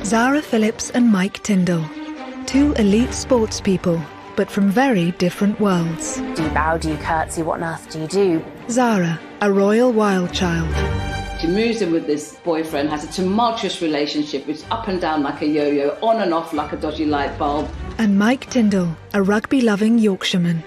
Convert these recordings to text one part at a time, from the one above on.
Zara Phillips and Mike Tindall, two elite sports people, but from very different worlds. Do you bow, do you curtsy, what on earth do you do? Zara, a royal wild child. She moves in with this boyfriend, has a tumultuous relationship, which is up and down like a yo-yo, on and off like a dodgy light bulb. And Mike Tindall, a rugby-loving Yorkshireman.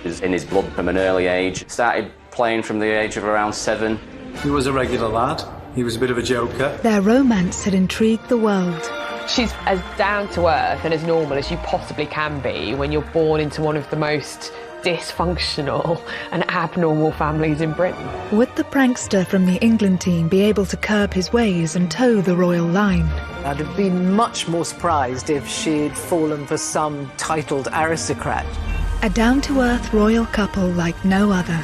It was in his blood from an early age. Started playing from the age of around 7. He was a regular lad. He was a bit of a joker. Their romance had intrigued the world. She's as down to earth and as normal as you possibly can be when you're born into one of the most dysfunctional and abnormal families in Britain. Would the prankster from the England team be able to curb his ways and toe the royal line? I'd have been much more surprised if she'd fallen for some titled aristocrat. A down-to-earth royal couple like no other.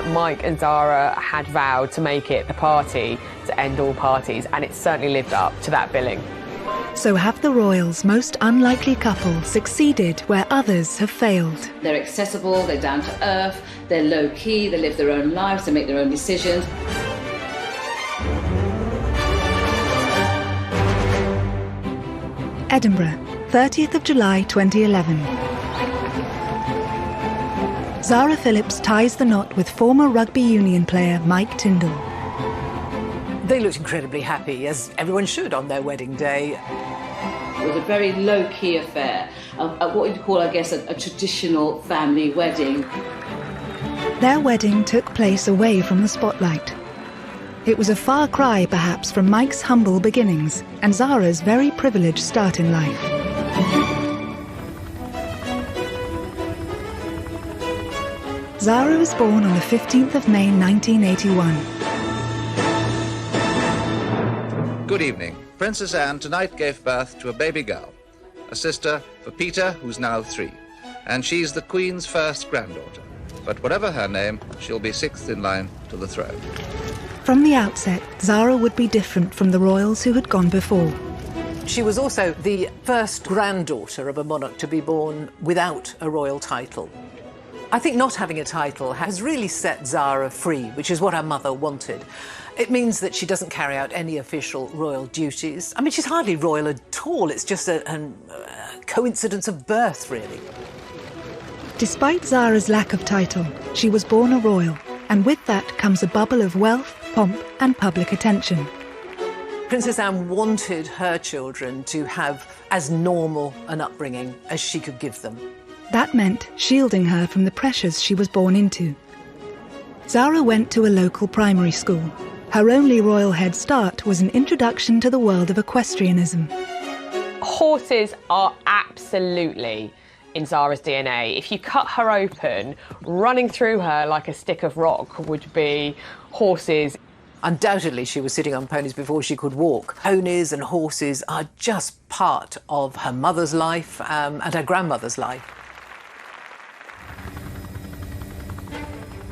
Mike and Zara had vowed to make it the party to end all parties, and it certainly lived up to that billing. So have the royals' most unlikely couple succeeded where others have failed? They're accessible, they're down to earth, they're low-key, they live their own lives, they make their own decisions. Edinburgh, 30th of July 2011. Zara Phillips ties the knot with former rugby union player Mike Tindall. They looked incredibly happy, as everyone should on their wedding day. It was a very low-key affair, what you'd call, I guess, a traditional family wedding. Their wedding took place away from the spotlight. It was a far cry, perhaps, from Mike's humble beginnings and Zara's very privileged start in life. Zara was born on the 15th of May 1981. Good evening. Princess Anne tonight gave birth to a baby girl, a sister for Peter, who's now 3, and she's the Queen's first granddaughter. But whatever her name, she'll be 6th in line to the throne. From the outset, Zara would be different from the royals who had gone before. She was also the first granddaughter of a monarch to be born without a royal title. I think not having a title has really set Zara free, which is what her mother wanted. It means that she doesn't carry out any official royal duties. I mean, she's hardly royal at all. It's just a coincidence of birth, really. Despite Zara's lack of title, she was born a royal, and with that comes a bubble of wealth, pomp and public attention. Princess Anne wanted her children to have as normal an upbringing as she could give them. That meant shielding her from the pressures she was born into. Zara went to a local primary school. Her only royal head start was an introduction to the world of equestrianism. Horses are absolutely in Zara's DNA. If you cut her open, running through her like a stick of rock would be horses. Undoubtedly, she was sitting on ponies before she could walk. Ponies and horses are just part of her mother's life and her grandmother's life.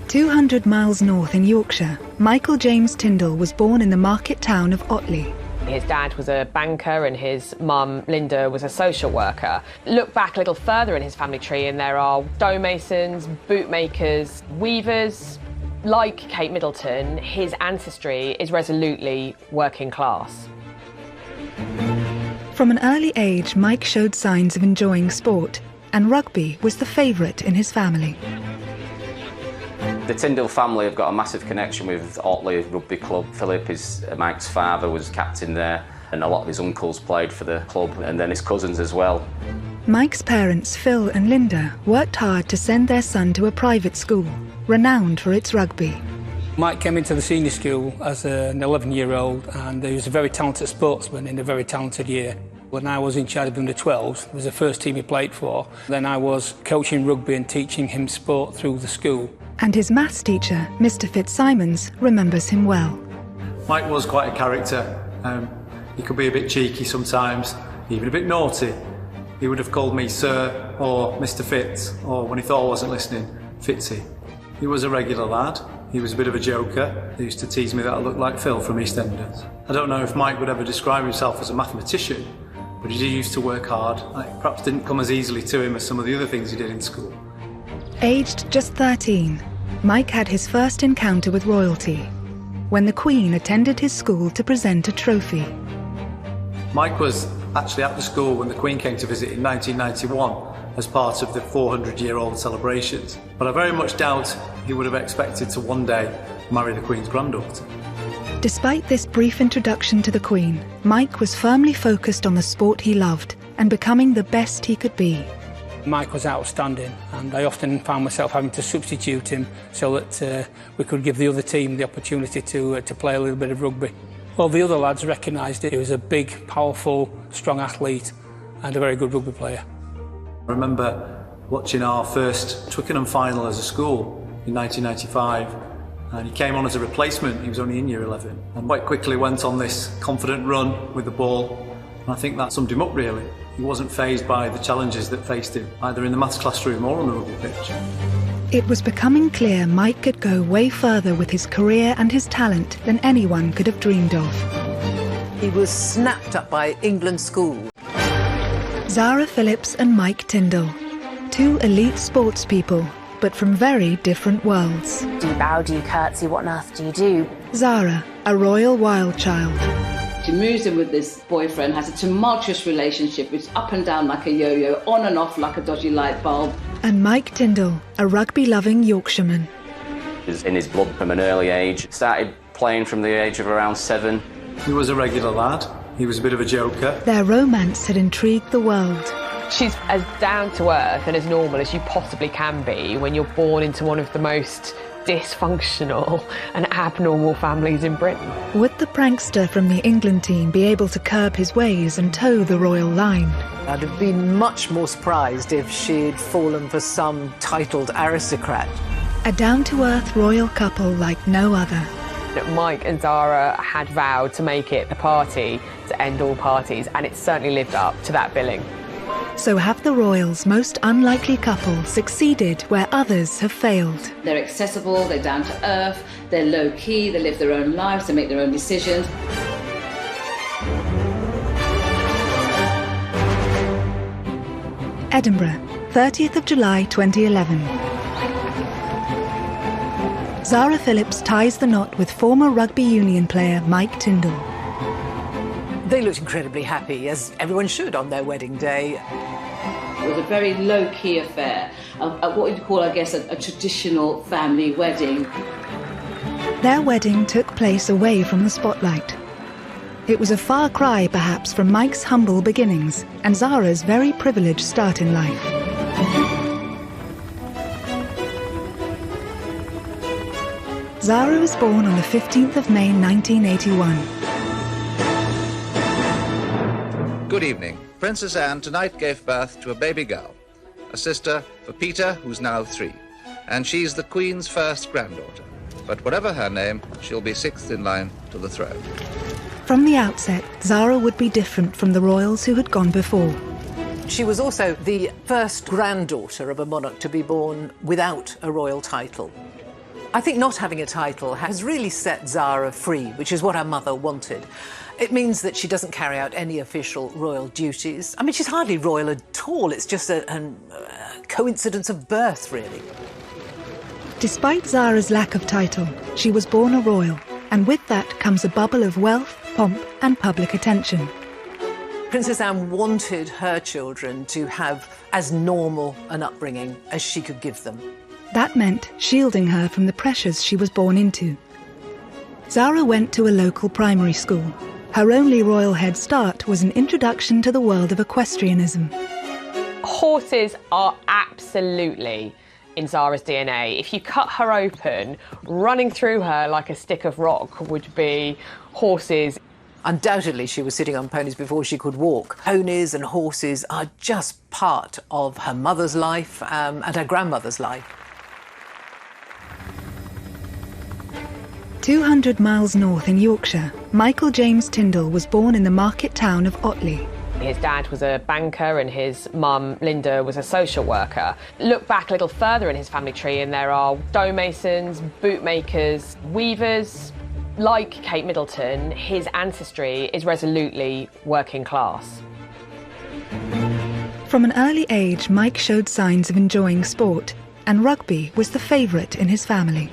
200 miles north in Yorkshire, Michael James Tindall was born in the market town of Otley. His dad was a banker and his mum, Linda, was a social worker. Look back a little further in his family tree and there are stonemasons, bootmakers, weavers. Like Kate Middleton, his ancestry is resolutely working class. From an early age, Mike showed signs of enjoying sport, and rugby was the favourite in his family. The Tindall family have got a massive connection with Otley Rugby Club. Philip, Mike's father, was captain there, and a lot of his uncles played for the club, and then his cousins as well. Mike's parents, Phil and Linda, worked hard to send their son to a private school, renowned for its rugby. Mike came into the senior school as an 11-year-old, and he was a very talented sportsman in a very talented year. When I was in charge of under-12s, it was the first team he played for. Then I was coaching rugby and teaching him sport through the school. And his maths teacher, Mr. Fitzsimons, remembers him well. Mike was quite a character. He could be a bit cheeky sometimes, even a bit naughty. He would have called me Sir or Mr. Fitz, or when he thought I wasn't listening, Fitzy. He was a regular lad. He was a bit of a joker. He used to tease me that I looked like Phil from EastEnders. I don't know if Mike would ever describe himself as a mathematician, but he used to work hard. It perhaps didn't come as easily to him as some of the other things he did in school. Aged just 13, Mike had his first encounter with royalty when the Queen attended his school to present a trophy. Mike was actually at the school when the Queen came to visit in 1991 as part of the 400-year-old celebrations, but I very much doubt he would have expected to one day marry the Queen's granddaughter. Despite this brief introduction to the Queen, Mike was firmly focused on the sport he loved and becoming the best he could be. Mike was outstanding, and I often found myself having to substitute him so that we could give the other team the opportunity to play a little bit of rugby. Well, the other lads recognised it. He was a big, powerful, strong athlete and a very good rugby player. I remember watching our first Twickenham final as a school in 1995, and he came on as a replacement. He was only in year 11 and quite quickly went on this confident run with the ball, and I think that summed him up really. He wasn't fazed by the challenges that faced him, either in the maths classroom or on the rugby pitch. It was becoming clear Mike could go way further with his career and his talent than anyone could have dreamed of. He was snapped up by England school. Zara Phillips and Mike Tindall, two elite sports people, but from very different worlds. Do you bow, do you curtsy, what on earth do you do? Zara, a royal wild child. She moves in with this boyfriend, has a tumultuous relationship, it's up and down like a yo-yo, on and off like a dodgy light bulb. And Mike Tindall, a rugby-loving Yorkshireman. It was in his blood from an early age. Started playing from the age of around 7. He was a regular lad. He was a bit of a joker. Their romance had intrigued the world. She's as down to earth and as normal as you possibly can be when you're born into one of the most dysfunctional and abnormal families in Britain. Would the prankster from the England team be able to curb his ways and toe the royal line? I'd have been much more surprised if she'd fallen for some titled aristocrat. A down-to-earth royal couple like no other. Mike and Zara had vowed to make it the party to end all parties, and it certainly lived up to that billing. So have the royals' most unlikely couple succeeded where others have failed? They're accessible, they're down to earth, they're low-key, they live their own lives, they make their own decisions. Edinburgh, 30th of July 2011. Zara Phillips ties the knot with former rugby union player Mike Tindall. They looked incredibly happy, as everyone should on their wedding day. It was a very low-key affair, what you'd call, I guess, a traditional family wedding. Their wedding took place away from the spotlight. It was a far cry, perhaps, from Mike's humble beginnings and Zara's very privileged start in life. Zara was born on the 15th of May 1981. Good evening. Princess Anne tonight gave birth to a baby girl, a sister for Peter, who's now 3. And she's the Queen's first granddaughter. But whatever her name, she'll be 6th in line to the throne. From the outset, Zara would be different from the royals who had gone before. She was also the first granddaughter of a monarch to be born without a royal title. I think not having a title has really set Zara free, which is what her mother wanted. It means that she doesn't carry out any official royal duties. I mean, she's hardly royal at all. It's just a coincidence of birth, really. Despite Zara's lack of title, she was born a royal, and with that comes a bubble of wealth, pomp and public attention. Princess Anne wanted her children to have as normal an upbringing as she could give them. That meant shielding her from the pressures she was born into. Zara went to a local primary school. Her only royal head start was an introduction to the world of equestrianism. Horses are absolutely in Zara's DNA. If you cut her open, running through her like a stick of rock would be horses. Undoubtedly, she was sitting on ponies before she could walk. Ponies and horses are just part of her mother's life and her grandmother's life. 200 miles north in Yorkshire, Michael James Tindall was born in the market town of Otley. His dad was a banker and his mum, Linda, was a social worker. Look back a little further in his family tree and there are stonemasons, bootmakers, weavers. Like Kate Middleton, his ancestry is resolutely working class. From an early age, Mike showed signs of enjoying sport, and rugby was the favourite in his family.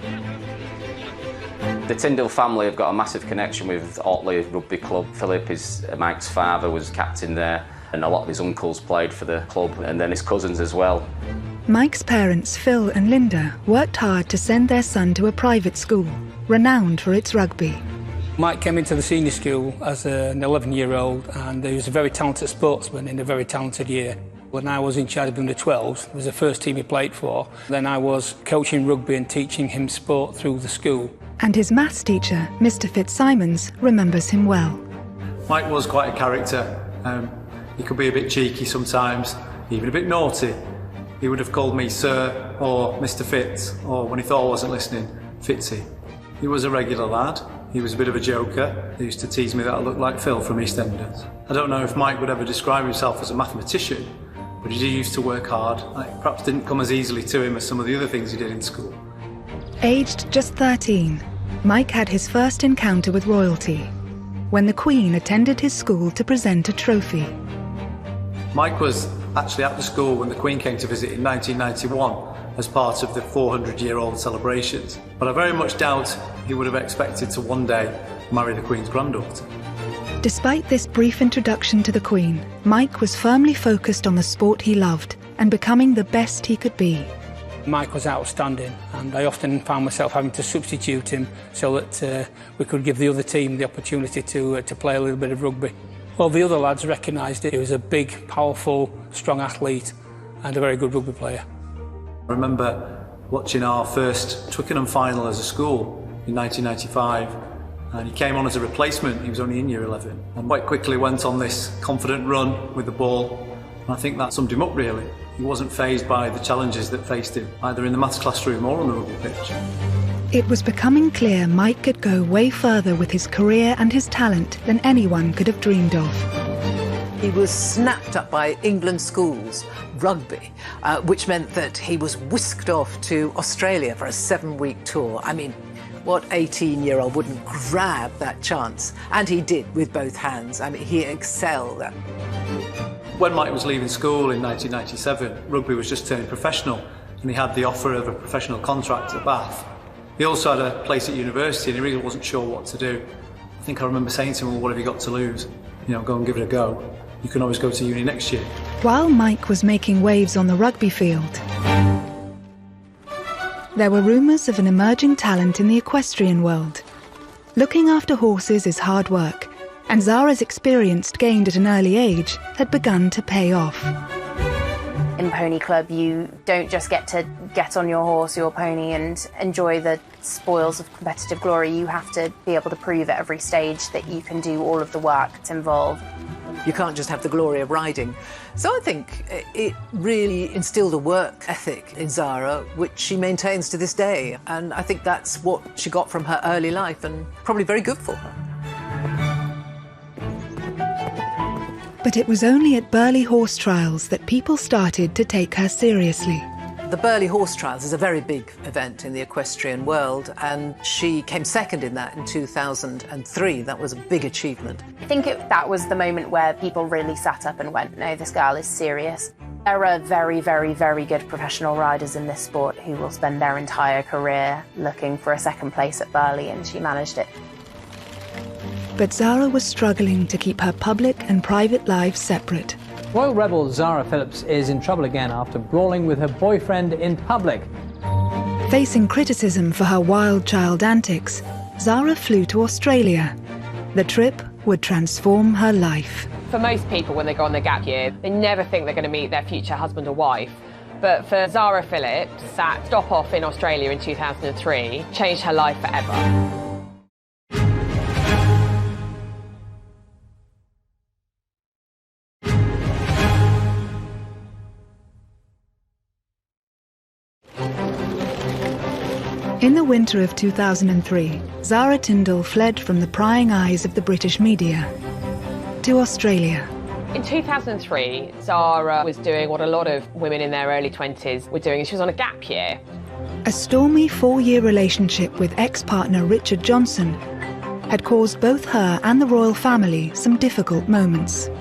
The Tindall family have got a massive connection with Otley Rugby Club. Philip, Mike's father, was captain there, and a lot of his uncles played for the club, and then his cousins as well. Mike's parents, Phil and Linda, worked hard to send their son to a private school, renowned for its rugby. Mike came into the senior school as an 11-year-old, and he was a very talented sportsman in a very talented year. When I was in charge of under 12s, it was the first team he played for. Then I was coaching rugby and teaching him sport through the school. And his maths teacher, Mr. Fitzsimons, remembers him well. Mike was quite a character. He could be a bit cheeky sometimes, even a bit naughty. He would have called me Sir or Mr. Fitz, or when he thought I wasn't listening, Fitzy. He was a regular lad. He was a bit of a joker. He used to tease me that I looked like Phil from EastEnders. I don't know if Mike would ever describe himself as a mathematician, but he did used to work hard. It perhaps didn't come as easily to him as some of the other things he did in school. Aged just 13, Mike had his first encounter with royalty, when the Queen attended his school to present a trophy. Mike was actually at the school when the Queen came to visit in 1991 as part of the 400-year-old celebrations, but I very much doubt he would have expected to one day marry the Queen's granddaughter. Despite this brief introduction to the Queen, Mike was firmly focused on the sport he loved and becoming the best he could be. Mike was outstanding, and I often found myself having to substitute him so that we could give the other team the opportunity to play a little bit of rugby. Well, the other lads recognised it. He was a big, powerful, strong athlete and a very good rugby player. I remember watching our first Twickenham final as a school in 1995, and he came on as a replacement. He was only in year 11 and quite quickly went on this confident run with the ball, and I think that summed him up really. He wasn't fazed by the challenges that faced him, either in the maths classroom or on the rugby pitch. It was becoming clear Mike could go way further with his career and his talent than anyone could have dreamed of. He was snapped up by England schools, rugby, which meant that he was whisked off to Australia for a 7-week tour. I mean, what 18-year-old wouldn't grab that chance? And he did with both hands. I mean, he excelled. When Mike was leaving school in 1997, rugby was just turning professional, and he had the offer of a professional contract at Bath. He also had a place at university, and he really wasn't sure what to do. I think I remember saying to him, well, what have you got to lose? You know, go and give it a go. You can always go to uni next year. While Mike was making waves on the rugby field, there were rumours of an emerging talent in the equestrian world. Looking after horses is hard work, and Zara's experience gained at an early age had begun to pay off. In Pony Club, you don't just get to get on your horse, your pony, and enjoy the spoils of competitive glory. You have to be able to prove at every stage that you can do all of the work that's involved. You can't just have the glory of riding. So I think it really instilled a work ethic in Zara, which she maintains to this day. And I think that's what she got from her early life, and probably very good for her. But it was only at Burghley Horse Trials that people started to take her seriously. The Burghley Horse Trials is a very big event in the equestrian world, and she came second in that in 2003. That was a big achievement. I think that was the moment where people really sat up and went, no, this girl is serious. There are very, very, very good professional riders in this sport who will spend their entire career looking for a second place at Burghley, and she managed it. But Zara was struggling to keep her public and private lives separate. Royal rebel Zara Phillips is in trouble again after brawling with her boyfriend in public. Facing criticism for her wild child antics, Zara flew to Australia. The trip would transform her life. For most people, when they go on their gap year, they never think they're going to meet their future husband or wife. But for Zara Phillips, that stop off in Australia in 2003 changed her life forever. In the winter of 2003, Zara Tindall fled from the prying eyes of the British media to Australia. In 2003, Zara was doing what a lot of women in their early 20s were doing. She was on a gap year. A stormy 4-year relationship with ex-partner Richard Johnson had caused both her and the royal family some difficult moments.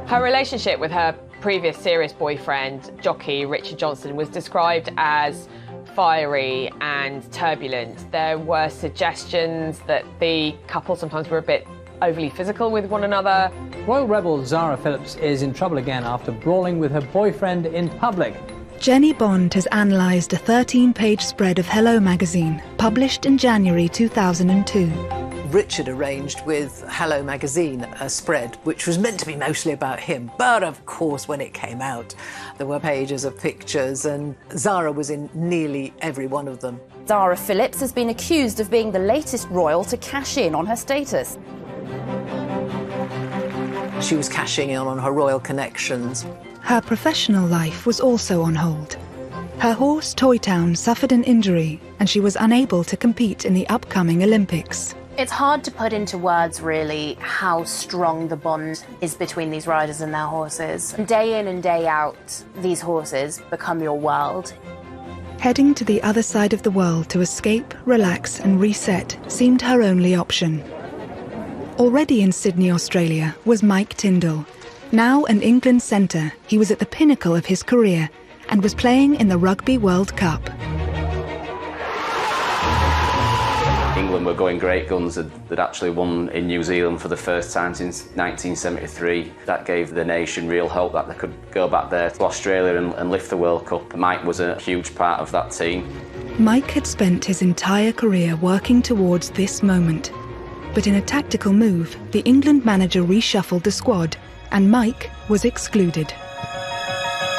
Her relationship with her previous serious boyfriend, jockey Richard Johnson, was described as fiery and turbulent. There were suggestions that the couple sometimes were a bit overly physical with one another. Royal rebel Zara Phillips is in trouble again after brawling with her boyfriend in public. Jenny Bond has analysed a 13-page spread of Hello magazine, published in January 2002. Richard arranged with Hello magazine a spread which was meant to be mostly about him, but of course when it came out there were pages of pictures and Zara was in nearly every one of them. Zara Phillips has been accused of being the latest royal to cash in on her status. She was cashing in on her royal connections. Her professional life was also on hold. Her horse Toy Town suffered an injury and she was unable to compete in the upcoming Olympics. It's hard to put into words, really, how strong the bond is between these riders and their horses. Day in and day out, these horses become your world. Heading to the other side of the world to escape, relax and reset seemed her only option. Already in Sydney, Australia, was Mike Tindall. Now an England centre, he was at the pinnacle of his career and was playing in the Rugby World Cup. England were going great guns. They'd actually won in New Zealand for the first time since 1973. That gave the nation real hope that they could go back there to Australia and lift the World Cup. Mike was a huge part of that team. Mike had spent his entire career working towards this moment. But in a tactical move, the England manager reshuffled the squad and Mike was excluded.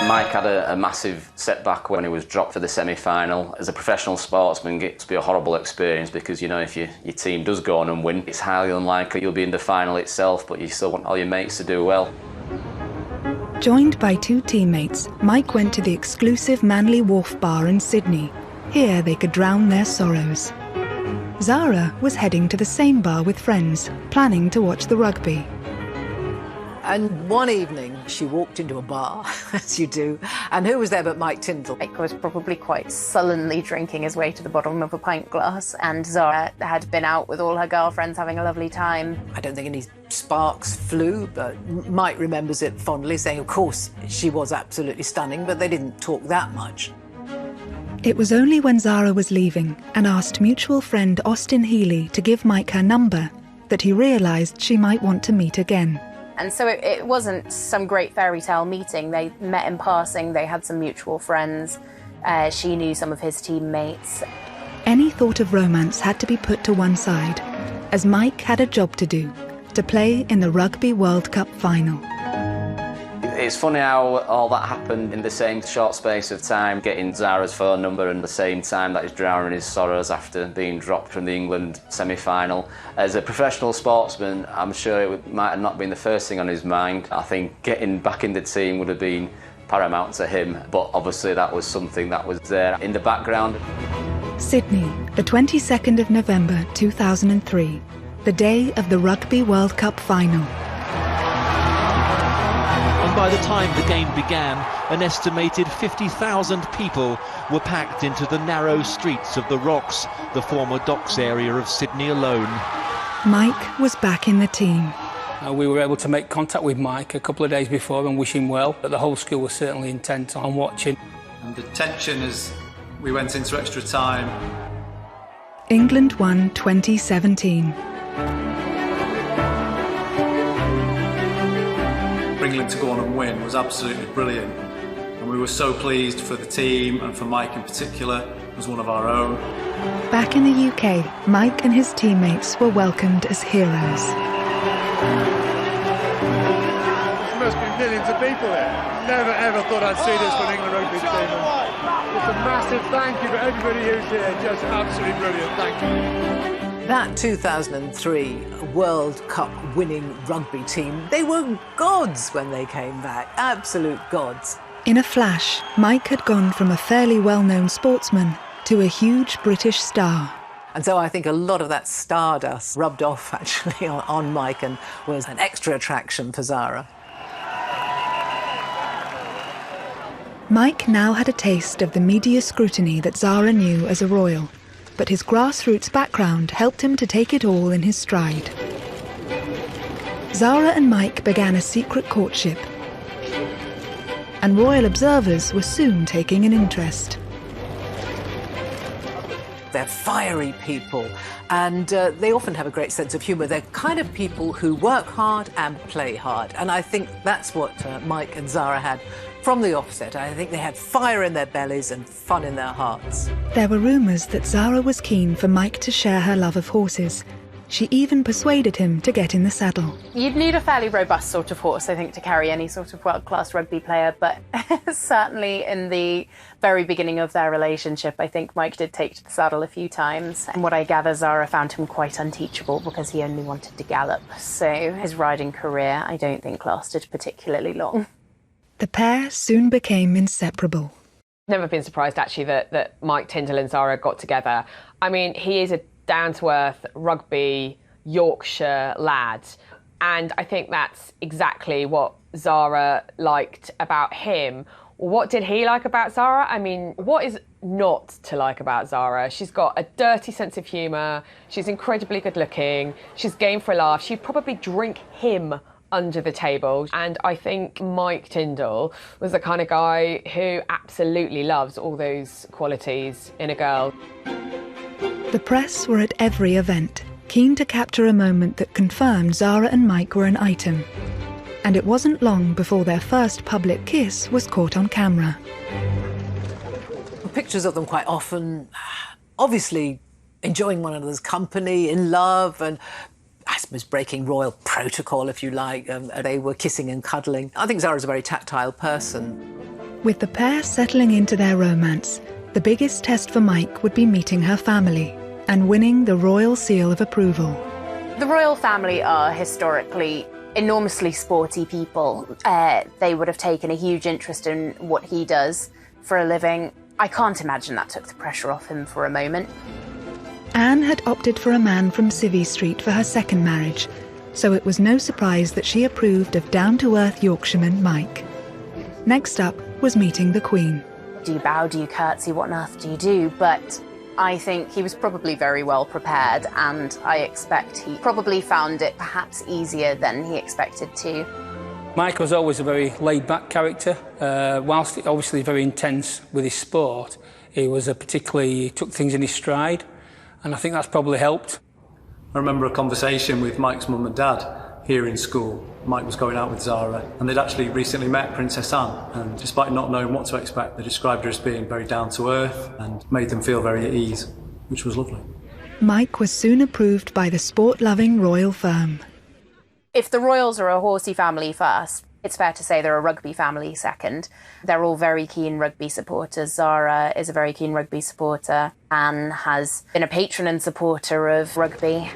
Mike had a massive setback when he was dropped for the semi-final. As a professional sportsman, it must be a horrible experience because, you know, if your team does go on and win, it's highly unlikely you'll be in the final itself, but you still want all your mates to do well. Joined by two teammates, Mike went to the exclusive Manly Wharf bar in Sydney. Here they could drown their sorrows. Zara was heading to the same bar with friends, planning to watch the rugby. And one evening, she walked into a bar, as you do, and who was there but Mike Tindall? Mike was probably quite sullenly drinking his way to the bottom of a pint glass, and Zara had been out with all her girlfriends having a lovely time. I don't think any sparks flew, but Mike remembers it fondly, saying, of course, she was absolutely stunning, but they didn't talk that much. It was only when Zara was leaving and asked mutual friend Austin Healy to give Mike her number that he realised she might want to meet again. And so it wasn't some great fairy tale meeting. They met in passing, they had some mutual friends. She knew some of his teammates. Any thought of romance had to be put to one side, as Mike had a job to do, to play in the Rugby World Cup final. It's funny how all that happened in the same short space of time, getting Zara's phone number and the same time that he's drowning his sorrows after being dropped from the England semi-final. As a professional sportsman, I'm sure it might have not been the first thing on his mind. I think getting back in the team would have been paramount to him, but obviously that was something that was there in the background. Sydney, the 22nd of November 2003, the day of the Rugby World Cup final. And by the time the game began, an estimated 50,000 people were packed into the narrow streets of the Rocks, the former docks area of Sydney alone. Mike was back in the team. We were able to make contact with Mike a couple of days before and wish him well, but the whole school was certainly intent on watching. And the tension as we went into extra time. England won 2017. For England to go on and win was absolutely brilliant. And we were so pleased for the team and for Mike in particular as one of our own. Back in the UK, Mike and his teammates were welcomed as heroes. There must be millions of people here. Never ever thought I'd see this for an England rugby team. Just a massive thank you for everybody who's here. Just absolutely brilliant. Thank you. That 2003 World Cup winning rugby team, they were gods when they came back, absolute gods. In a flash, Mike had gone from a fairly well-known sportsman to a huge British star. And so I think a lot of that stardust rubbed off actually on Mike and was an extra attraction for Zara. Mike now had a taste of the media scrutiny that Zara knew as a royal, but his grassroots background helped him to take it all in his stride. Zara and Mike began a secret courtship, and royal observers were soon taking an interest. They're fiery people, and they often have a great sense of humour. They're kind of people who work hard and play hard, and I think that's what Mike and Zara had from the offset. I think they had fire in their bellies and fun in their hearts. There were rumours that Zara was keen for Mike to share her love of horses. She even persuaded him to get in the saddle. You'd need a fairly robust sort of horse, I think, to carry any sort of world-class rugby player, but certainly in the very beginning of their relationship, I think Mike did take to the saddle a few times. And what I gather, Zara found him quite unteachable because he only wanted to gallop. So his riding career, I don't think, lasted particularly long. The pair soon became inseparable. Never been surprised, actually, that Mike Tindall and Zara got together. I mean, he is a down-to-earth rugby Yorkshire lad, and I think that's exactly what Zara liked about him. What did he like about Zara? I mean, what is not to like about Zara? She's got a dirty sense of humour, she's incredibly good-looking, she's game for a laugh, she'd probably drink him under the table. And I think Mike Tindall was the kind of guy who absolutely loves all those qualities in a girl. The press were at every event, keen to capture a moment that confirmed Zara and Mike were an item. And it wasn't long before their first public kiss was caught on camera. Pictures of them quite often, obviously enjoying one another's company, in love, and I suppose breaking royal protocol, if you like. They were kissing and cuddling. I think Zara's a very tactile person. With the pair settling into their romance, the biggest test for Mike would be meeting her family and winning the royal seal of approval. The royal family are historically enormously sporty people. They would have taken a huge interest in what he does for a living. I can't imagine that took the pressure off him for a moment. Anne had opted for a man from Civvy Street for her second marriage, so it was no surprise that she approved of down-to-earth Yorkshireman Mike. Next up was meeting the Queen. Do you bow, do you curtsy, what on earth do you do? But I think he was probably very well prepared, and I expect he probably found it perhaps easier than he expected to. Mike was always a very laid-back character. Whilst obviously very intense with his sport, he took things in his stride, and I think that's probably helped. I remember a conversation with Mike's mum and dad here in school. Mike was going out with Zara, and they'd actually recently met Princess Anne, and despite not knowing what to expect, they described her as being very down-to-earth and made them feel very at ease, which was lovely. Mike was soon approved by the sport-loving royal firm. If the royals are a horsey family first, it's fair to say they're a rugby family second. They're all very keen rugby supporters. Zara is a very keen rugby supporter. Anne has been a patron and supporter of rugby.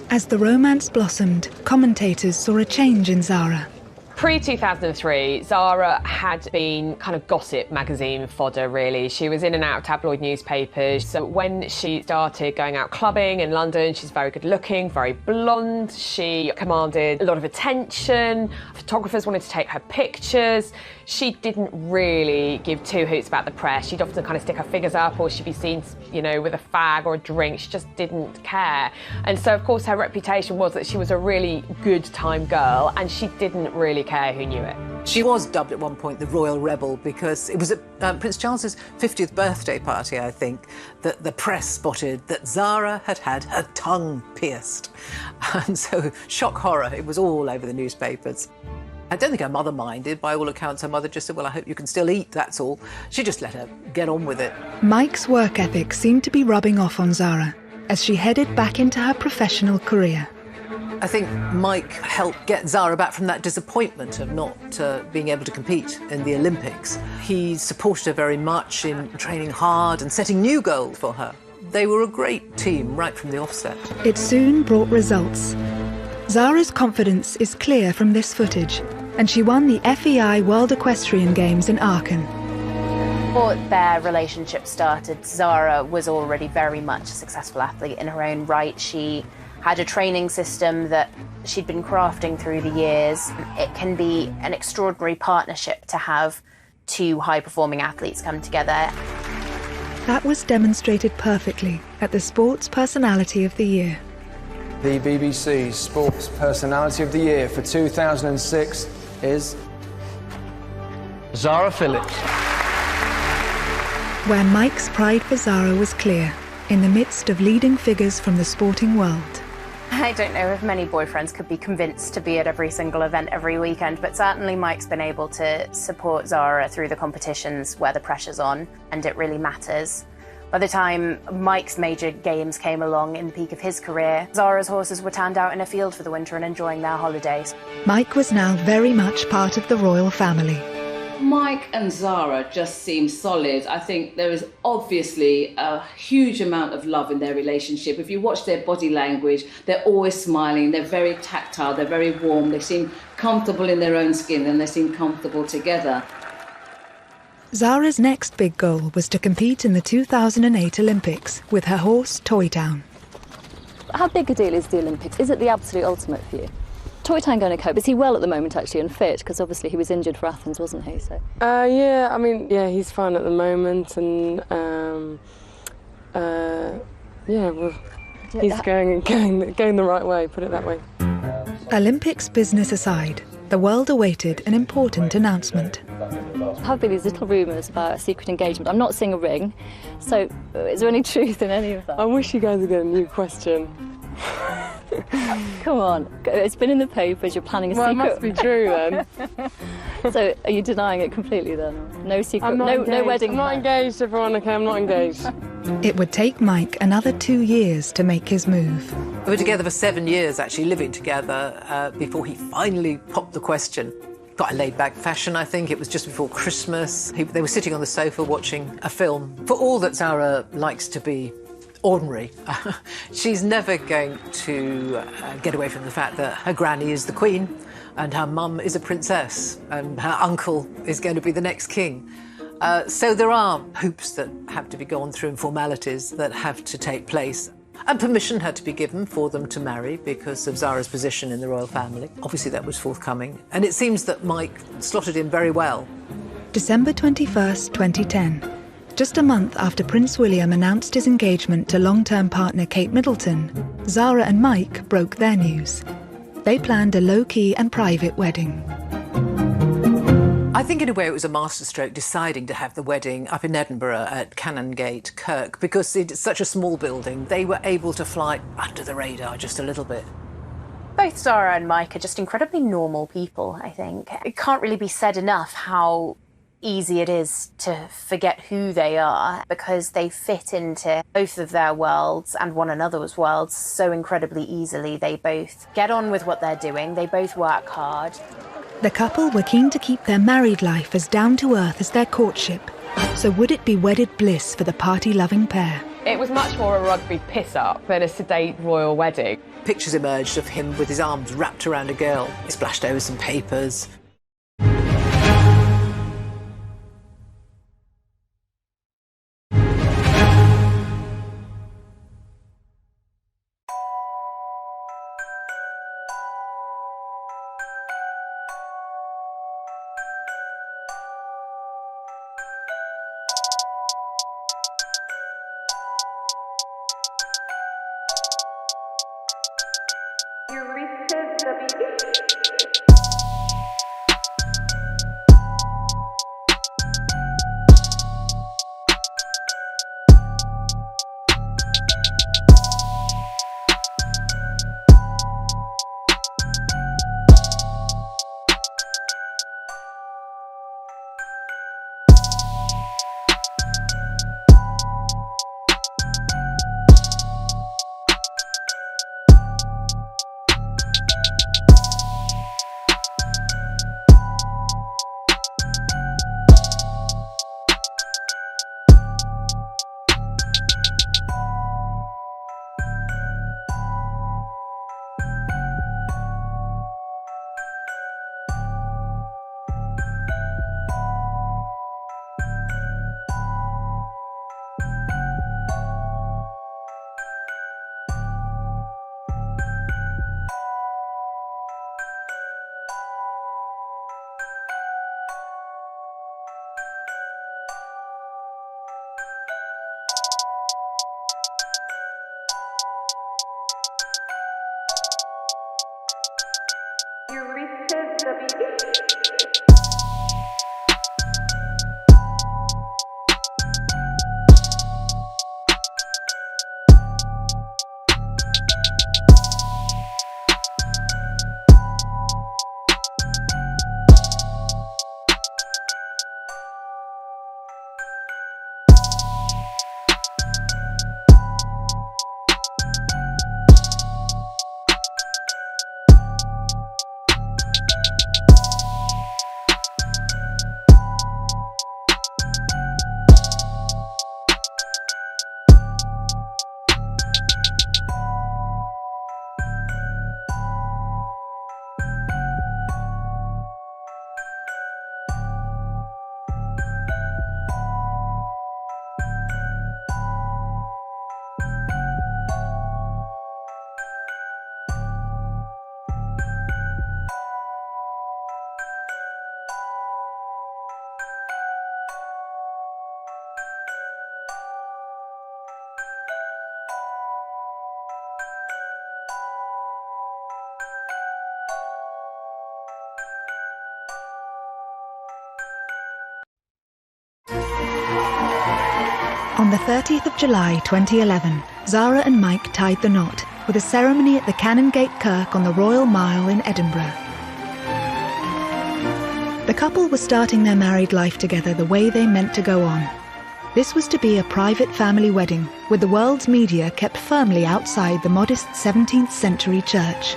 As the romance blossomed, commentators saw a change in Zara. Pre-2003, Zara had been kind of gossip magazine fodder, really. She was in and out of tabloid newspapers. So when she started going out clubbing in London, she's very good looking, very blonde. She commanded a lot of attention. Photographers wanted to take her pictures. She didn't really give two hoots about the press. She'd often kind of stick her figures up, or she'd be seen, you know, with a fag or a drink. She just didn't care. And so, of course, her reputation was that she was a really good time girl, and she didn't really care who knew it. She was dubbed at one point the Royal Rebel because it was at Prince Charles's 50th birthday party, I think, that the press spotted that Zara had had her tongue pierced. And so, shock horror, it was all over the newspapers. I don't think her mother minded. By all accounts, her mother just said, well, I hope you can still eat, that's all. She just let her get on with it. Mike's work ethic seemed to be rubbing off on Zara as she headed back into her professional career. I think Mike helped get Zara back from that disappointment of not being able to compete in the Olympics. He supported her very much in training hard and setting new goals for her. They were a great team right from the offset. It soon brought results. Zara's confidence is clear from this footage, and she won the FEI World Equestrian Games in Aachen. Before their relationship started, Zara was already very much a successful athlete in her own right. She had a training system that she'd been crafting through the years. It can be an extraordinary partnership to have two high-performing athletes come together. That was demonstrated perfectly at the Sports Personality of the Year. The BBC Sports Personality of the Year for 2006 is Zara Phillips. Where Mike's pride for Zara was clear, in the midst of leading figures from the sporting world. I don't know if many boyfriends could be convinced to be at every single event every weekend, but certainly Mike's been able to support Zara through the competitions where the pressure's on and it really matters. By the time Mike's major games came along in the peak of his career, Zara's horses were turned out in a field for the winter and enjoying their holidays. Mike was now very much part of the royal family. Mike and Zara just seem solid. I think there is obviously a huge amount of love in their relationship. If you watch their body language, they're always smiling, they're very tactile, they're very warm, they seem comfortable in their own skin and they seem comfortable together. Zara's next big goal was to compete in the 2008 Olympics with her horse Toy Town. How big a deal is the Olympics? Is it the absolute ultimate for you? Toy Town going to cope? Is he well at the moment actually and fit? Because obviously he was injured for Athens, wasn't he? So. Yeah, he's fine at the moment and he's going the right way, put it that way. Olympics business aside, the world awaited an important announcement. There have been these little rumours about a secret engagement. I'm not seeing a ring, so is there any truth in any of that? I wish you guys would get a new question. Come on, it's been in the papers, you're planning a secret. Well, it must be true then. So are you denying it completely then? No secret, I'm not no wedding I'm not engaged, everyone, okay, I'm not engaged. It would take Mike another 2 years to make his move. They were together for 7 years, actually, living together, before he finally popped the question. Quite a laid-back fashion, I think. It was just before Christmas. They were sitting on the sofa watching a film. For all that Zara likes to be ordinary, she's never going to get away from the fact that her granny is the queen and her mum is a princess and her uncle is going to be the next king. So there are hoops that have to be gone through and formalities that have to take place. And permission had to be given for them to marry because of Zara's position in the royal family. Obviously that was forthcoming. And it seems that Mike slotted in very well. December 21st, 2010. Just a month after Prince William announced his engagement to long-term partner Kate Middleton, Zara and Mike broke their news. They planned a low-key and private wedding. I think in a way it was a masterstroke deciding to have the wedding up in Edinburgh at Canongate Kirk because it's such a small building. They were able to fly under the radar just a little bit. Both Zara and Mike are just incredibly normal people, I think. It can't really be said enough how easy it is to forget who they are because they fit into both of their worlds and one another's worlds so incredibly easily. They both get on with what they're doing, they both work hard. The couple were keen to keep their married life as down-to-earth as their courtship. So would it be wedded bliss for the party-loving pair? It was much more a rugby piss-up than a sedate royal wedding. Pictures emerged of him with his arms wrapped around a girl. He splashed over some papers. On the 30th of July 2011, Zara and Mike tied the knot with a ceremony at the Canongate Kirk on the Royal Mile in Edinburgh. The couple were starting their married life together the way they meant to go on. This was to be a private family wedding, with the world's media kept firmly outside the modest 17th century church.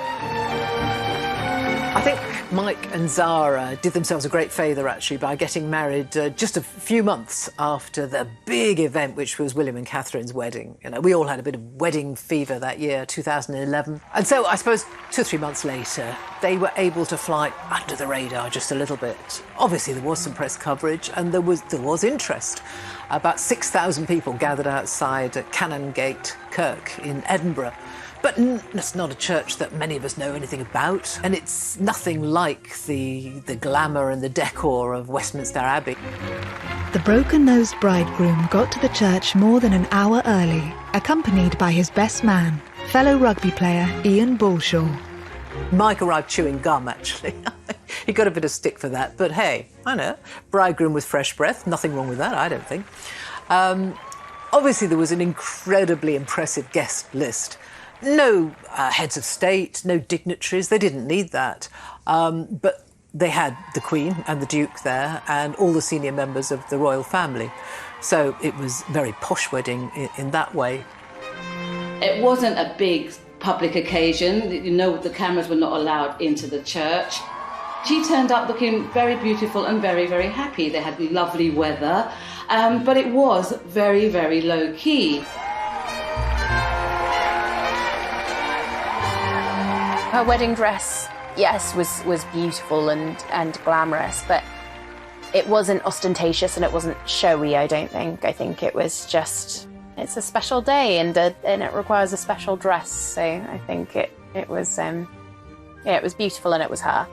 I think Mike and Zara did themselves a great favour, actually, by getting married just a few months after the big event, which was William and Catherine's wedding. You know, we all had a bit of wedding fever that year, 2011. And so I suppose 2 or 3 months later, they were able to fly under the radar just a little bit. Obviously, there was some press coverage and there was interest. About 6,000 people gathered outside Canongate Kirk in Edinburgh. But it's not a church that many of us know anything about, and it's nothing like the glamour and the decor of Westminster Abbey. The broken-nosed bridegroom got to the church more than an hour early, accompanied by his best man, fellow rugby player Ian Bullshaw. Mike arrived chewing gum, actually. He got a bit of stick for that, but hey, I know, bridegroom with fresh breath, nothing wrong with that, I don't think. Obviously, there was an incredibly impressive guest list. No heads of state, no dignitaries, they didn't need that. But they had the Queen and the Duke there and all the senior members of the royal family. So it was a very posh wedding in that way. It wasn't a big public occasion. You know, the cameras were not allowed into the church. She turned up looking very beautiful and very, very happy. They had lovely weather, but it was very, very low key. Her wedding dress, yes, was beautiful and glamorous, but it wasn't ostentatious and it wasn't showy, I don't think. I think it was just, it's a special day and it requires a special dress. So I think it was beautiful and it was her.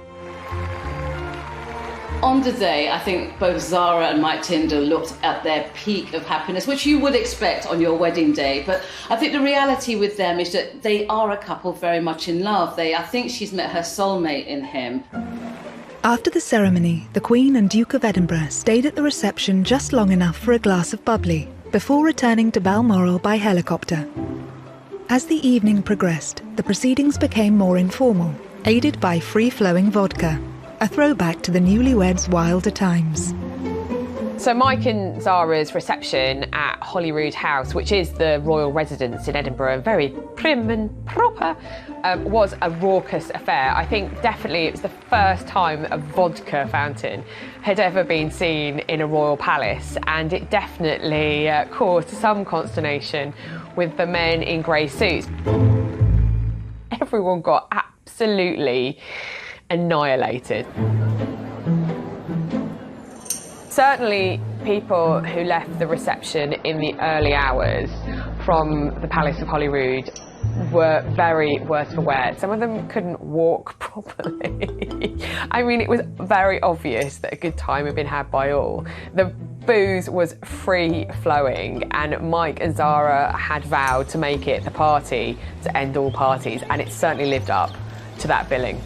On the day, I think both Zara and Mike Tindall looked at their peak of happiness, which you would expect on your wedding day. But I think the reality with them is that they are a couple very much in love. I think she's met her soulmate in him. After the ceremony, the Queen and Duke of Edinburgh stayed at the reception just long enough for a glass of bubbly, before returning to Balmoral by helicopter. As the evening progressed, the proceedings became more informal, aided by free-flowing vodka. A throwback to the newlyweds' wilder times. So Mike and Zara's reception at Holyrood House, which is the royal residence in Edinburgh, very prim and proper, was a raucous affair. I think definitely it was the first time a vodka fountain had ever been seen in a royal palace, and it definitely caused some consternation with the men in grey suits. Everyone got absolutely annihilated. Certainly people who left the reception in the early hours from the Palace of Holyrood were very worse for wear. Some of them couldn't walk properly. I mean, it was very obvious that a good time had been had by all. The booze was free flowing, and Mike and Zara had vowed to make it the party to end all parties, and it certainly lived up to that billing.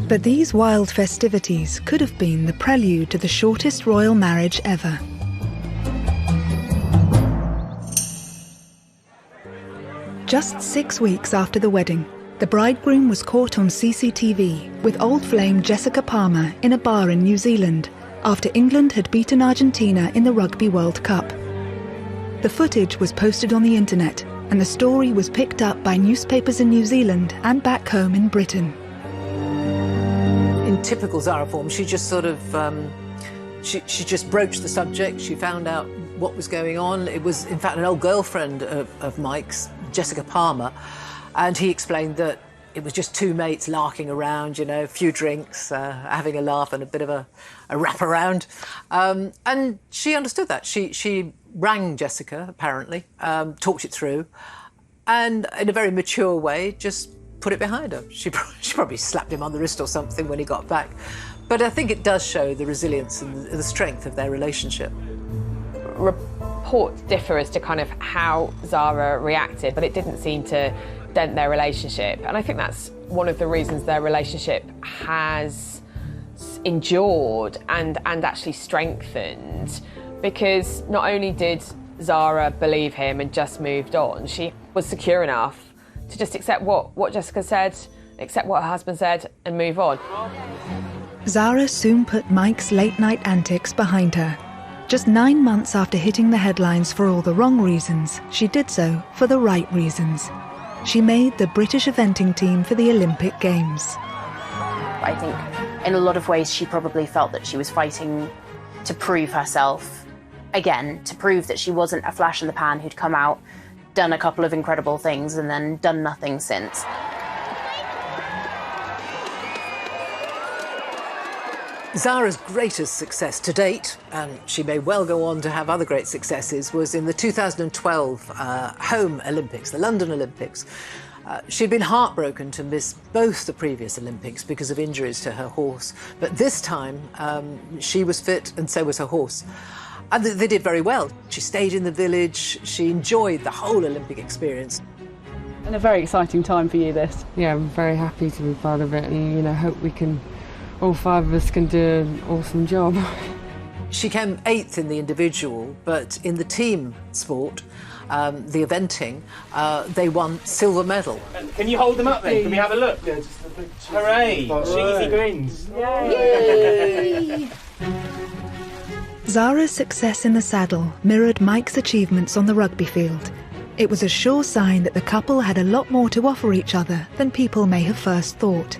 But these wild festivities could have been the prelude to the shortest royal marriage ever. Just 6 weeks after the wedding, the bridegroom was caught on CCTV with old flame Jessica Palmer in a bar in New Zealand after England had beaten Argentina in the Rugby World Cup. The footage was posted on the internet, and the story was picked up by newspapers in New Zealand and back home in Britain. In typical Zara form, she just sort of, she just broached the subject. She found out what was going on. It was, in fact, an old girlfriend of Mike's, Jessica Palmer, and he explained that it was just two mates larking around, you know, a few drinks, having a laugh and a bit of a wraparound. And she understood that. She rang Jessica, apparently, talked it through, and in a very mature way, just put it behind her. She probably slapped him on the wrist or something when he got back. But I think it does show the resilience and the strength of their relationship. Reports differ as to kind of how Zara reacted, but it didn't seem to dent their relationship. And I think that's one of the reasons their relationship has endured and actually strengthened, because not only did Zara believe him and just moved on. She was secure enough to just accept what Jessica said, accept what her husband said and move on. Zara soon put Mike's late-night antics behind her. Just 9 months after hitting the headlines for all the wrong reasons, she did so for the right reasons. She made the British eventing team for the Olympic Games. I think in a lot of ways she probably felt that she was fighting to prove herself again, to prove that she wasn't a flash in the pan who'd come out, done a couple of incredible things and then done nothing since. Zara's greatest success to date, and she may well go on to have other great successes, was in the 2012 home Olympics, the London Olympics. She'd been heartbroken to miss both the previous Olympics because of injuries to her horse, but this time she was fit and so was her horse. And they did very well. She stayed in the village, she enjoyed the whole Olympic experience. And a very exciting time for you, this. Yeah, I'm very happy to be part of it, and, you know, hope we can, all 5 of us can do an awesome job. She came 8th in the individual, but in the team sport, the eventing, they won silver medal. Can you hold them up then? Can we have a look? Yeah, just a big hooray! Cheesy grins. Yay! Zara's success in the saddle mirrored Mike's achievements on the rugby field. It was a sure sign that the couple had a lot more to offer each other than people may have first thought.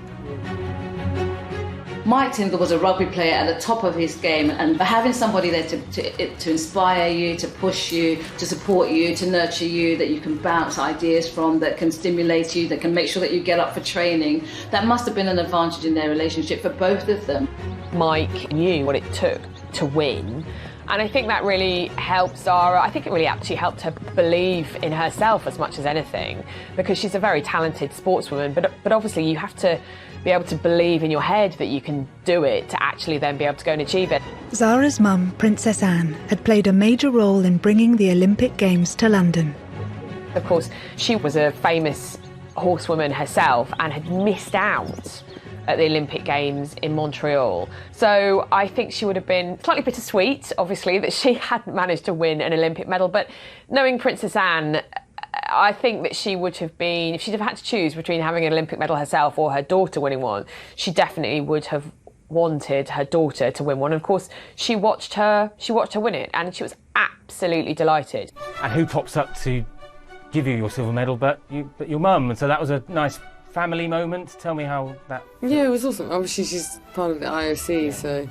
Mike Tindall was a rugby player at the top of his game, and having somebody there to inspire you, to push you, to support you, to nurture you, that you can bounce ideas from, that can stimulate you, that can make sure that you get up for training, that must have been an advantage in their relationship for both of them. Mike knew what it took to win, and I think that really helped Zara. I think it really actually helped her believe in herself as much as anything, because she's a very talented sportswoman, but obviously you have to be able to believe in your head that you can do it to actually then be able to go and achieve it. Zara's mum, Princess Anne, had played a major role in bringing the Olympic Games to London. Of course, she was a famous horsewoman herself and had missed out at the Olympic Games in Montreal. So I think she would have been slightly bittersweet, obviously, that she hadn't managed to win an Olympic medal. But knowing Princess Anne, I think that she would have been, if she'd have had to choose between having an Olympic medal herself or her daughter winning one, she definitely would have wanted her daughter to win one. And of course, she watched her win it, and she was absolutely delighted. And who pops up to give you your silver medal but your mum? And so that was a nice family moment. Tell me how that... Yeah, it was awesome. Obviously, she's part of the IOC, so...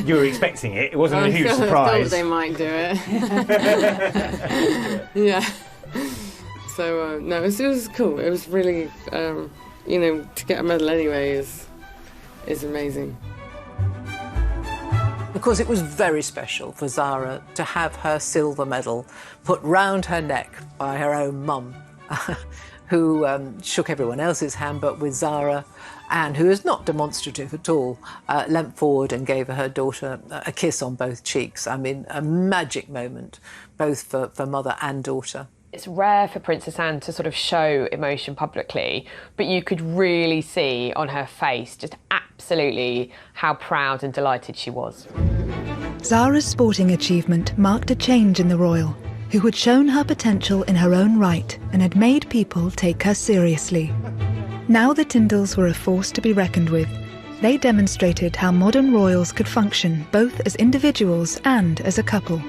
You were expecting it? It wasn't a huge surprise? I thought they might do it. Yeah. So, no, it was cool. It was really, you know, to get a medal anyway is amazing. Of course, it was very special for Zara to have her silver medal put round her neck by her own mum, who shook everyone else's hand, but with Zara, Anne, who is not demonstrative at all, leant forward and gave her daughter a kiss on both cheeks. I mean, a magic moment, both for mother and daughter. It's rare for Princess Anne to sort of show emotion publicly, but you could really see on her face just absolutely how proud and delighted she was. Zara's sporting achievement marked a change in the royal, who had shown her potential in her own right and had made people take her seriously. Now the Tindalls were a force to be reckoned with. They demonstrated how modern royals could function both as individuals and as a couple.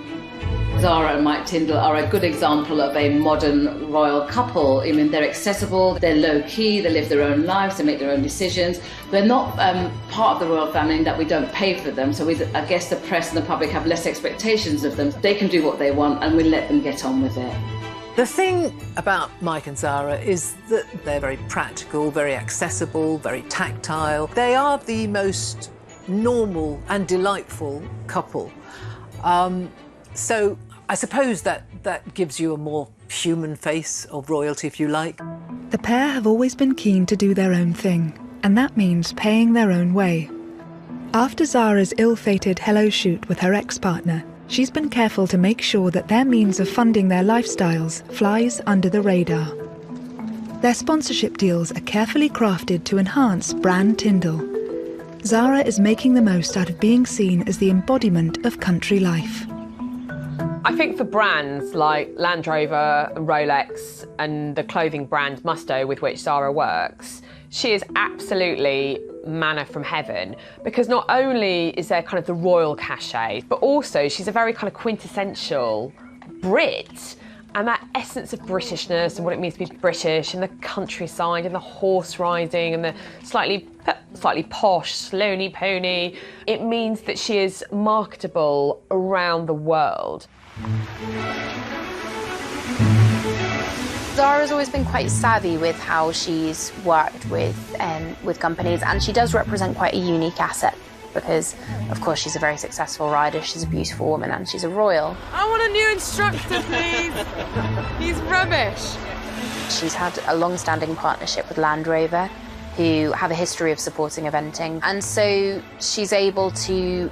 Zara and Mike Tindall are a good example of a modern royal couple. I mean, they're accessible, they're low-key, they live their own lives, they make their own decisions. They're not part of the royal family in that we don't pay for them, so I guess the press and the public have less expectations of them. They can do what they want and we let them get on with it. The thing about Mike and Zara is that they're very practical, very accessible, very tactile. They are the most normal and delightful couple. So I suppose that gives you a more human face of royalty, if you like. The pair have always been keen to do their own thing, and that means paying their own way. After Zara's ill-fated hello shoot with her ex-partner, she's been careful to make sure that their means of funding their lifestyles flies under the radar. Their sponsorship deals are carefully crafted to enhance brand Tindall. Zara is making the most out of being seen as the embodiment of country life. I think for brands like Land Rover and Rolex and the clothing brand Musto with which Zara works, she is absolutely manna from heaven, because not only is there kind of the royal cachet, but also she's a very kind of quintessential Brit. And that essence of Britishness and what it means to be British, and the countryside and the horse riding and the slightly posh, slowny pony, it means that she is marketable around the world. Zara's always been quite savvy with how she's worked with companies, and she does represent quite a unique asset because, of course, she's a very successful rider, she's a beautiful woman, and she's a royal. I want a new instructor, please. He's rubbish. She's had a long-standing partnership with Land Rover, who have a history of supporting eventing, and so she's able to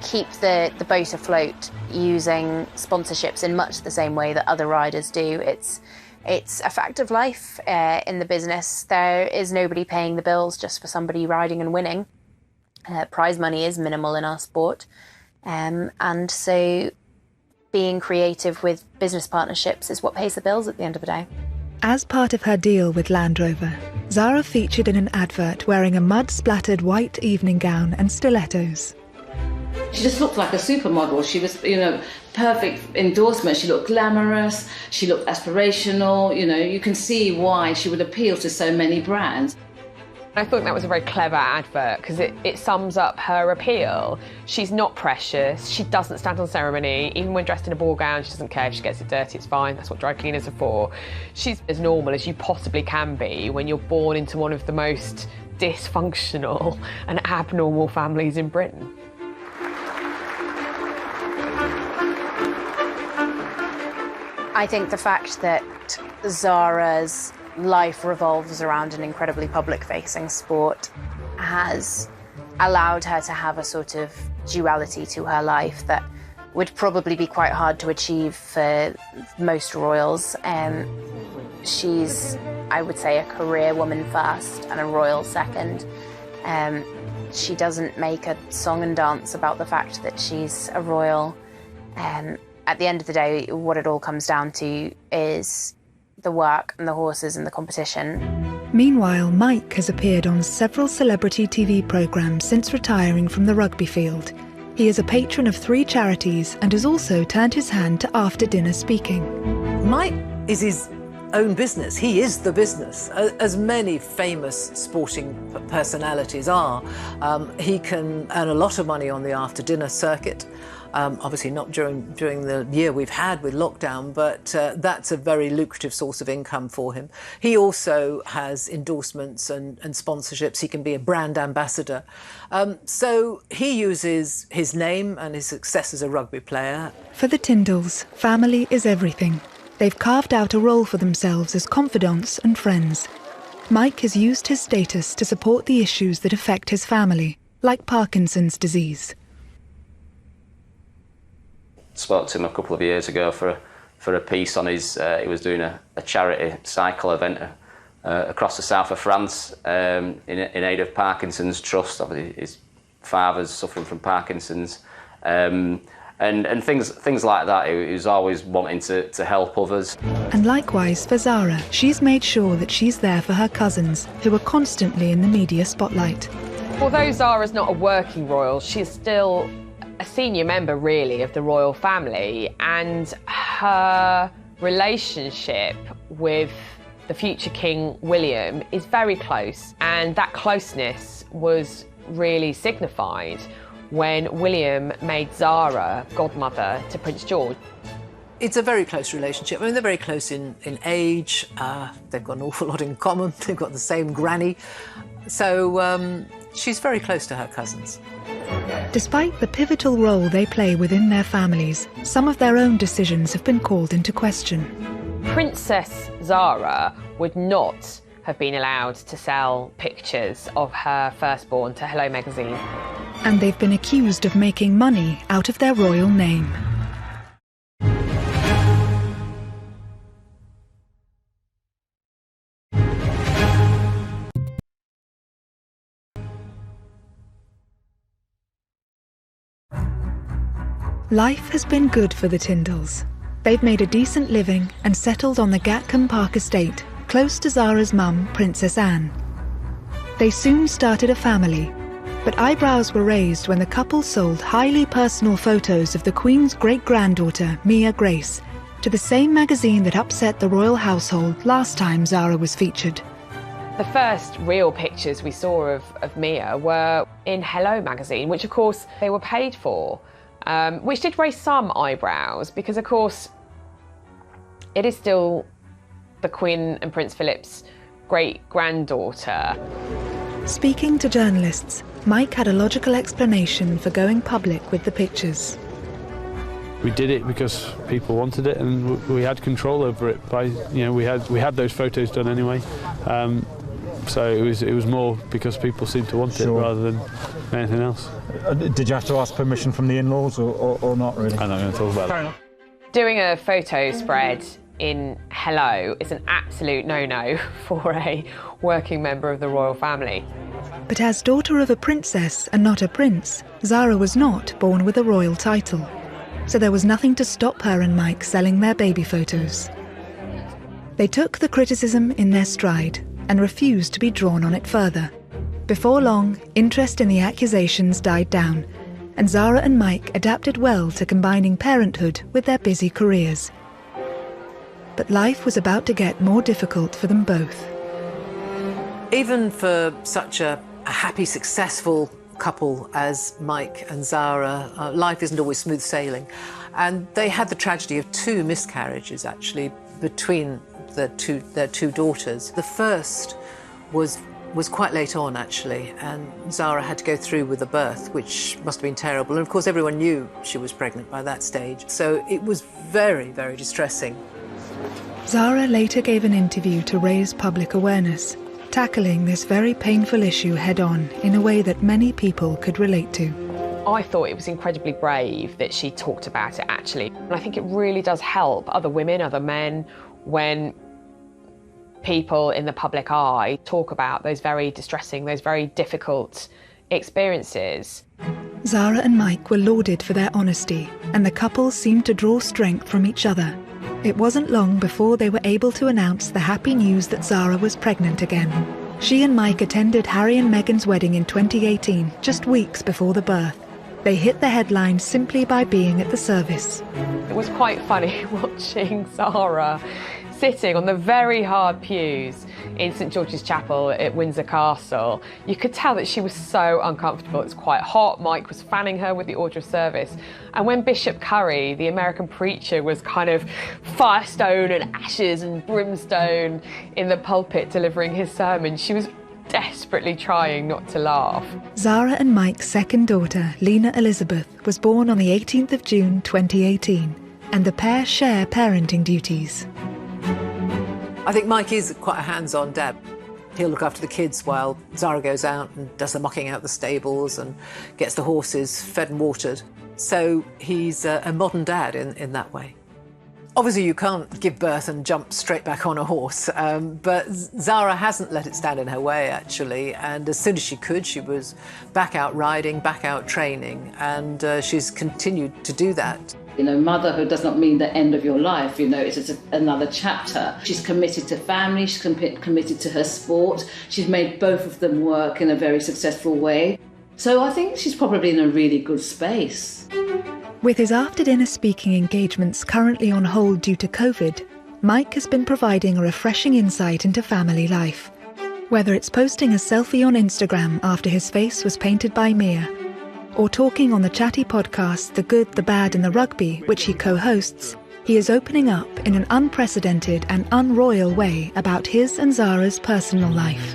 keep the boat afloat using sponsorships in much the same way that other riders do. It's a fact of life in the business. There is nobody paying the bills just for somebody riding and winning. Prize money is minimal in our sport, and so being creative with business partnerships is what pays the bills at the end of the day. As part of her deal with Land Rover, Zara featured in an advert wearing a mud-splattered white evening gown and stilettos. She just looked like a supermodel. She was, perfect endorsement. She looked glamorous, she looked aspirational, you can see why she would appeal to so many brands. I thought that was a very clever advert because it sums up her appeal. She's not precious, she doesn't stand on ceremony, even when dressed in a ball gown she doesn't care if she gets it dirty, it's fine, that's what dry cleaners are for. She's as normal as you possibly can be when you're born into one of the most dysfunctional and abnormal families in Britain. I think the fact that Zara's life revolves around an incredibly public-facing sport has allowed her to have a sort of duality to her life that would probably be quite hard to achieve for most royals. She's, I would say, a career woman first and a royal second. She doesn't make a song and dance about the fact that she's a royal. At the end of the day, what it all comes down to is the work and the horses and the competition. Meanwhile, Mike has appeared on several celebrity TV programmes since retiring from the rugby field. He is a patron of 3 charities and has also turned his hand to after-dinner speaking. Mike is his own business. He is the business, as many famous sporting personalities are. He can earn a lot of money on the after-dinner circuit. Obviously not during the year we've had with lockdown, but that's a very lucrative source of income for him. He also has endorsements and sponsorships. He can be a brand ambassador. So he uses his name and his success as a rugby player. For the Tindalls, family is everything. They've carved out a role for themselves as confidants and friends. Mike has used his status to support the issues that affect his family, like Parkinson's disease. Spoke to him a couple of years ago for a piece on his. He was doing a charity cycle event across the south of France in aid of Parkinson's Trust. Obviously, his father's suffering from Parkinson's, and things like that. He was always wanting to help others. And likewise for Zara, she's made sure that she's there for her cousins, who are constantly in the media spotlight. Although Zara's not a working royal, she's still a senior member, really, of the royal family, and her relationship with the future King William is very close, and that closeness was really signified when William made Zara godmother to Prince George. It's a very close relationship. I mean, they're very close in age. They've got an awful lot in common. They've got the same granny. So she's very close to her cousins. Despite the pivotal role they play within their families, some of their own decisions have been called into question. Princess Zara would not have been allowed to sell pictures of her firstborn to Hello magazine. And they've been accused of making money out of their royal name. Life has been good for the Tindalls. They've made a decent living and settled on the Gatcombe Park estate, close to Zara's mum, Princess Anne. They soon started a family, but eyebrows were raised when the couple sold highly personal photos of the Queen's great-granddaughter, Mia Grace, to the same magazine that upset the royal household last time Zara was featured. The first real pictures we saw of Mia were in Hello magazine, which of course they were paid for, which did raise some eyebrows because of course it is still the Queen and Prince Philip's great-granddaughter. Speaking to journalists, Mike had a logical explanation for going public with the pictures. We did it because people wanted it, and we had control over it. We had those photos done anyway, so it was more because people seemed to want it rather than anything else. Did you have to ask permission from the in-laws, or not really? I'm not going to talk about Fair enough. Doing a photo spread in Hello is an absolute no-no for a working member of the royal family. But as daughter of a princess and not a prince, Zara was not born with a royal title. So there was nothing to stop her and Mike selling their baby photos. They took the criticism in their stride and refused to be drawn on it further. Before long, interest in the accusations died down, and Zara and Mike adapted well to combining parenthood with their busy careers. But life was about to get more difficult for them both. Even for such a happy, successful couple as Mike and Zara, life isn't always smooth sailing. And they had the tragedy of 2 miscarriages, actually, between their two daughters. The first was quite late on, actually, and Zara had to go through with the birth, which must have been terrible. And of course, everyone knew she was pregnant by that stage. So it was very, very distressing. Zara later gave an interview to raise public awareness, tackling this very painful issue head-on in a way that many people could relate to. I thought it was incredibly brave that she talked about it, actually. And I think it really does help other women, other men, when people in the public eye talk about those very distressing, those very difficult experiences. Zara and Mike were lauded for their honesty, and the couple seemed to draw strength from each other. It wasn't long before they were able to announce the happy news that Zara was pregnant again. She and Mike attended Harry and Meghan's wedding in 2018, just weeks before the birth. They hit the headlines simply by being at the service. It was quite funny watching Zara sitting on the very hard pews in St George's Chapel at Windsor Castle. You could tell that she was so uncomfortable. It was quite hot. Mike was fanning her with the order of service. And when Bishop Curry, the American preacher, was kind of firestone and ashes and brimstone in the pulpit delivering his sermon, she was desperately trying not to laugh. Zara and Mike's second daughter, Lena Elizabeth, was born on the 18th of June 2018, and the pair share parenting duties. I think Mike is quite a hands-on dad. He'll look after the kids while Zara goes out and does the mucking out the stables and gets the horses fed and watered. So he's a modern dad in that way. Obviously, you can't give birth and jump straight back on a horse, but Zara hasn't let it stand in her way, actually, and as soon as she could, she was back out riding, back out training, and she's continued to do that. You know, motherhood does not mean the end of your life, you know, it's just another chapter. She's committed to family, she's committed to her sport, she's made both of them work in a very successful way. So I think she's probably in a really good space. With his after-dinner speaking engagements currently on hold due to COVID, Mike has been providing a refreshing insight into family life. Whether it's posting a selfie on Instagram after his face was painted by Mia, or talking on the chatty podcast The Good, the Bad and the Rugby, which he co-hosts, he is opening up in an unprecedented and unroyal way about his and Zara's personal life.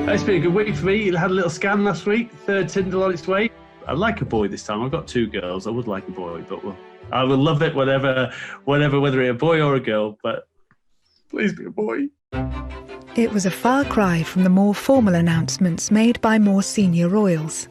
It's been a good week for me. I had a little scan last week, third Tindall on its way. I'd like a boy this time. I've got 2 girls. I would like a boy, but I will love it whether it's a boy or a girl, but please be a boy. It was a far cry from the more formal announcements made by more senior royals.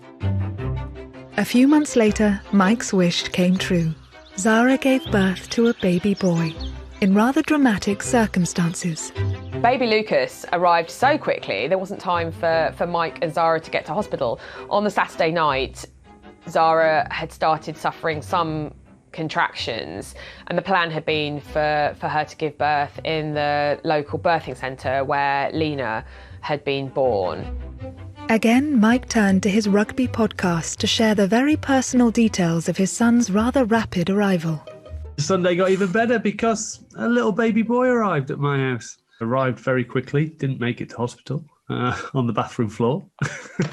A few months later, Mike's wish came true. Zara gave birth to a baby boy, in rather dramatic circumstances. Baby Lucas arrived so quickly, there wasn't time for Mike and Zara to get to hospital. On the Saturday night, Zara had started suffering some contractions, and the plan had been for her to give birth in the local birthing centre where Lena had been born. Again, Mike turned to his rugby podcast to share the very personal details of his son's rather rapid arrival. Sunday got even better because a little baby boy arrived at my house. Arrived very quickly, didn't make it to hospital, on the bathroom floor.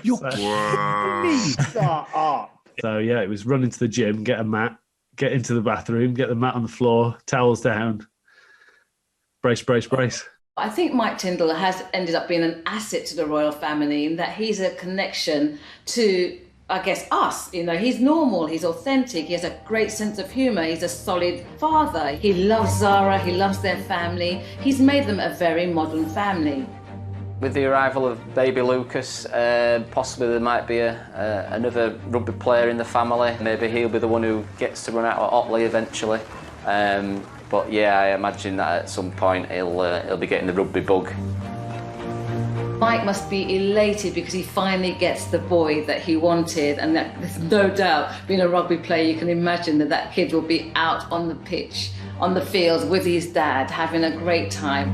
You're kidding me! Stop up. So yeah, it was run into the gym, get a mat, get into the bathroom, get the mat on the floor, towels down, brace, brace, brace. I think Mike Tindall has ended up being an asset to the royal family in that he's a connection to, I guess, us. You know, he's normal, he's authentic, he has a great sense of humour, he's a solid father. He loves Zara, he loves their family. He's made them a very modern family. With the arrival of baby Lucas, possibly there might be another rugby player in the family. Maybe he'll be the one who gets to run out at Otley eventually. But yeah, I imagine that at some point he'll be getting the rugby bug. Mike must be elated because he finally gets the boy that he wanted, and that, there's no doubt, being a rugby player, you can imagine that that kid will be out on the pitch, on the field with his dad, having a great time.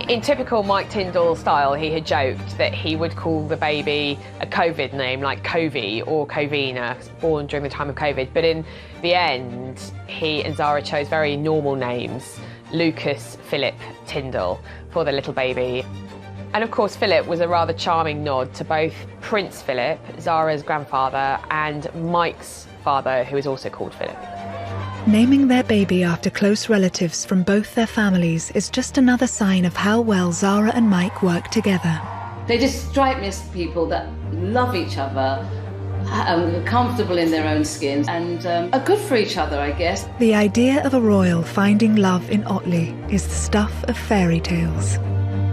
In typical Mike Tindall style, he had joked that he would call the baby a COVID name like Covey or Covina, born during the time of COVID. But in the end, he and Zara chose very normal names, Lucas Philip Tindall, for the little baby. And of course, Philip was a rather charming nod to both Prince Philip, Zara's grandfather, and Mike's father, who is also called Philip. Naming their baby after close relatives from both their families is just another sign of how well Zara and Mike work together. They just strike me as people that love each other, comfortable in their own skins, and are good for each other, I guess. The idea of a royal finding love in Otley is the stuff of fairy tales.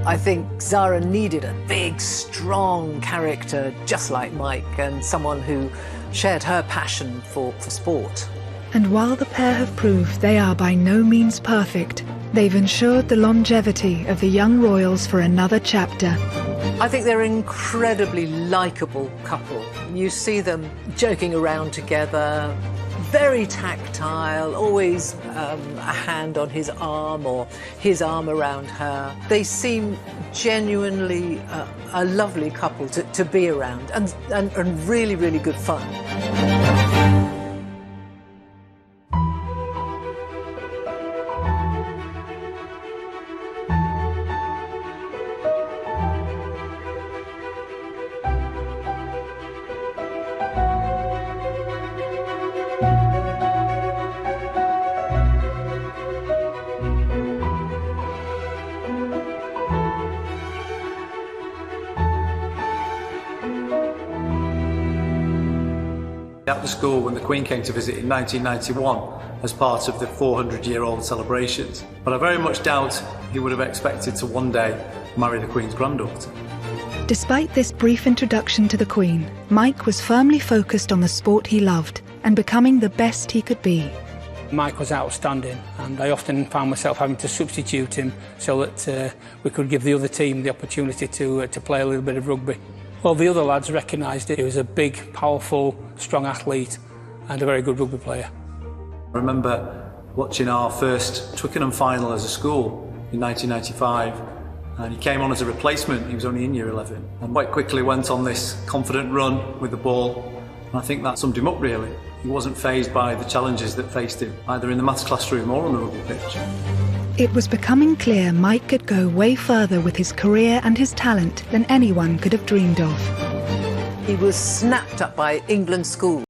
I think Zara needed a big, strong character just like Mike, and someone who shared her passion for sport. And while the pair have proved they are by no means perfect, they've ensured the longevity of the young royals for another chapter. I think they're an incredibly likeable couple. You see them joking around together, very tactile, always a hand on his arm or his arm around her. They seem genuinely a lovely couple to be around, and really, really good fun. At the school when the Queen came to visit in 1991 as part of the 400-year-old celebrations, but I very much doubt he would have expected to one day marry the Queen's granddaughter. Despite this brief introduction to the Queen, Mike was firmly focused on the sport he loved and becoming the best he could be. Mike was outstanding, and I often found myself having to substitute him so that we could give the other team the opportunity to play a little bit of rugby. Well, the other lads recognised it. He was a big, powerful, strong athlete and a very good rugby player. I remember watching our first Twickenham final as a school in 1995, and he came on as a replacement. He was only in year 11 and quite quickly went on this confident run with the ball, and I think that summed him up really. He wasn't fazed by the challenges that faced him, either in the maths classroom or on the rugby pitch. It was becoming clear Mike could go way further with his career and his talent than anyone could have dreamed of. He was snapped up by England schools.